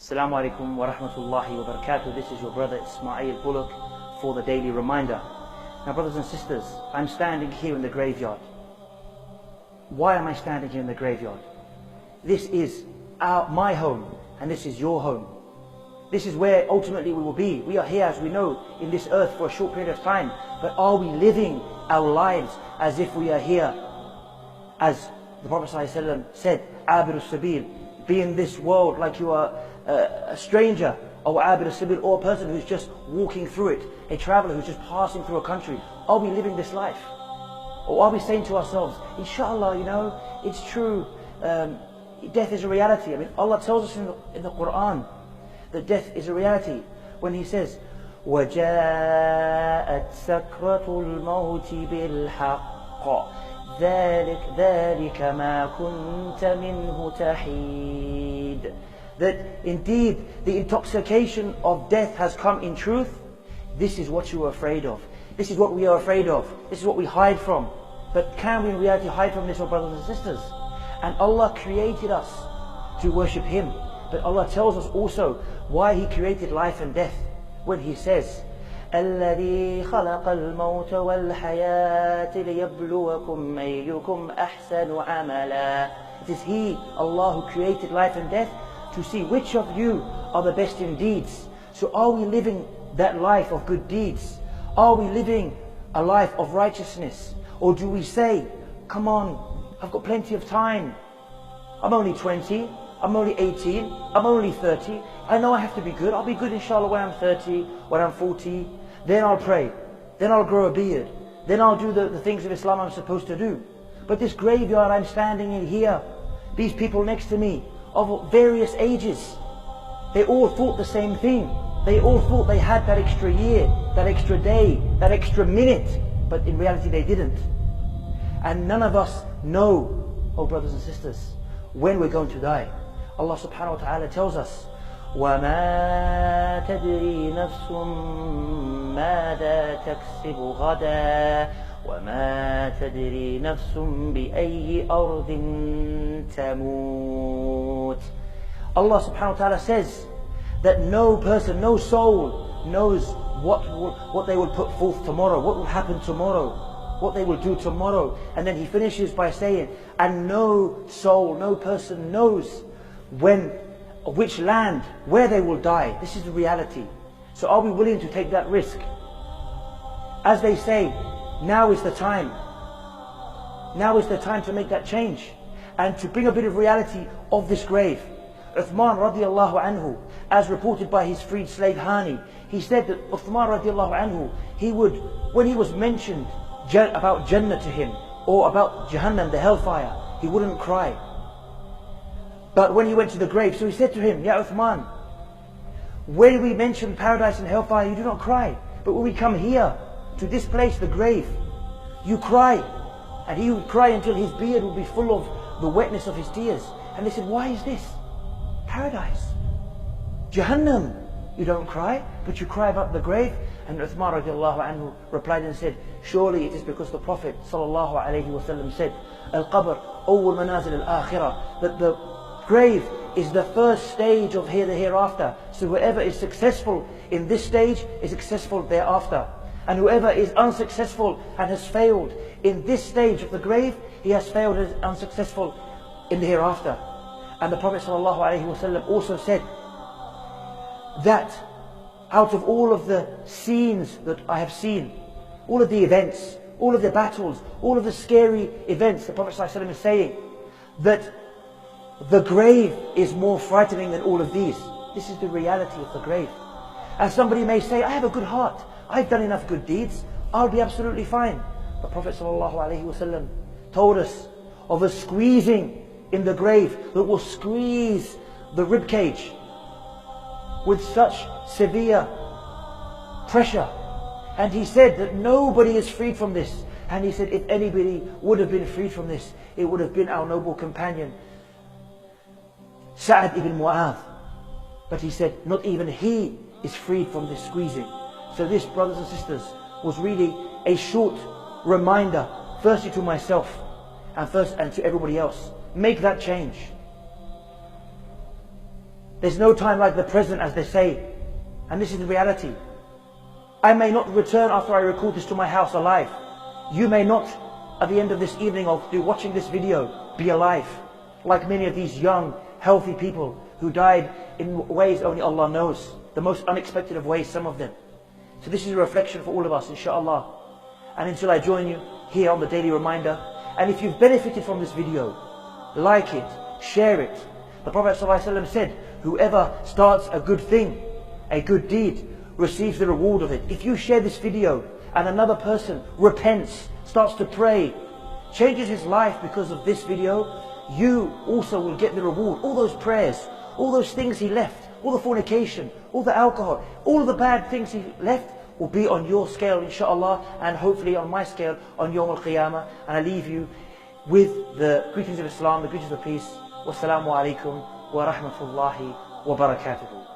Assalamu alaikum wa rahmatullahi wa barakatuh. This is your brother Ismail Bullock for the daily reminder. Now brothers and sisters, I'm standing here in the graveyard. Why am I standing here in the graveyard? This is my home and this is your home. This is where ultimately we will be. We are here, as we know, in this earth for a short period of time. But are we living our lives as if we are here? As the Prophet ﷺ said, Abir al-Sabil, be in this world like you are a stranger, or Abir al-Sabil, or a person who's just walking through it, a traveler who's just passing through a country. Are we living this life? Or are we saying to ourselves, inshallah, you know, it's true, death is a reality. I mean, Allah tells us in the Quran that death is a reality when He says, وَجَاءَتْ سَكْرَةُ الْمَوْتِ بِالْحَقِّ ذَلِكَ مَا كُنْتَ مِنْهُ تَحِيدٌ. That indeed the intoxication of death has come in truth. This is what you are afraid of. This is what we are afraid of. This is what we hide from. But can we in reality hide from this, our brothers and sisters? And Allah created us to worship Him. But Allah tells us also why He created life and death when He says, الذي خلق الموت والحياة ليبلوكم أيكم أحسن عملا. It is He, Allah, who created life and death to see which of you are the best in deeds. So are we living that life of good deeds? Are we living a life of righteousness? Or do we say, come on, I've got plenty of time. I'm only 20, I'm only 18, I'm only 30. I know I have to be good. I'll be good inshallah when I'm 30, when I'm 40. Then I'll pray. Then I'll grow a beard. Then I'll do the things of Islam I'm supposed to do. But this graveyard I'm standing in here, these people next to me, of various ages, they all thought the same thing. They all thought they had that extra year, that extra day, that extra minute. But in reality they didn't. And none of us know, oh brothers and sisters, when we're going to die. Allah subhanahu wa ta'ala tells us, وَمَا تَدْرِي نَفْسٌ مَاذَا تَكْسِبُ غَدًا وَمَا تَدْرِي نَفْسٌ بِأَيِّ أَرْضٍ تَمُوتُ. Allah subhanahu wa ta'ala says that no person, no soul knows what they will put forth tomorrow, what will happen tomorrow, what they will do tomorrow. And then He finishes by saying, and no soul, no person knows which land, where they will die. This is the reality. So are we willing to take that risk? As they say, now is the time. Now is the time to make that change and to bring a bit of reality of this grave. Uthman radiallahu anhu, as reported by his freed slave Hani, he said that Uthman radiallahu anhu, he would, when he was mentioned about Jannah to him or about Jahannam, the hellfire, he wouldn't cry. But when he went to the grave, so he said to him, Ya Uthman, when we mention paradise and hellfire, you do not cry. But when we come here, to this place, the grave, you cry. And he would cry until his beard would be full of the wetness of his tears. And they said, why is this? Paradise. Jahannam, you don't cry, but you cry about the grave. And Uthman radiallahu anhu replied and said, surely it is because the Prophet sallallahu alayhi wa sallam said, Al-Qabr, awwal manazil al-akhirah, that the grave is the first stage of the hereafter. So whoever is successful in this stage is successful thereafter. And whoever is unsuccessful and has failed in this stage of the grave, he has failed and is unsuccessful in the hereafter. And the Prophet ﷺ also said that out of all of the scenes that I have seen, all of the events, all of the battles, all of the scary events, the Prophet ﷺ is saying that the grave is more frightening than all of these. This is the reality of the grave. And somebody may say, I have a good heart, I've done enough good deeds, I'll be absolutely fine. But Prophet ﷺ told us of a squeezing in the grave that will squeeze the rib cage with such severe pressure. And He said that nobody is freed from this. And He said if anybody would have been freed from this, it would have been our noble companion Sa'ad ibn Mu'adh. But He said not even he is freed from this squeezing. So this, brothers and sisters, was really a short reminder, firstly to myself and to everybody else. Make that change. There's no time like the present, as they say. And this is the reality. I may not return after I record this to my house alive. You may not, at the end of this evening of watching this video, be alive. Like many of these young, healthy people who died in ways only Allah knows. The most unexpected of ways, some of them. So this is a reflection for all of us, inshallah. And until I join you here on the Daily Reminder. And if you've benefited from this video, like it, share it. The Prophet ﷺ said, whoever starts a good thing, a good deed, receives the reward of it. If you share this video and another person repents, starts to pray, changes his life because of this video, you also will get the reward. All those prayers, all those things he left, all the fornication, all the alcohol, all the bad things he left will be on your scale, inshallah, and hopefully on my scale on Yawm al-Qiyamah. And I leave you with the greetings of Islam, the greetings of peace. Wassalamu alaikum wa rahmatullahi wa barakatuhu.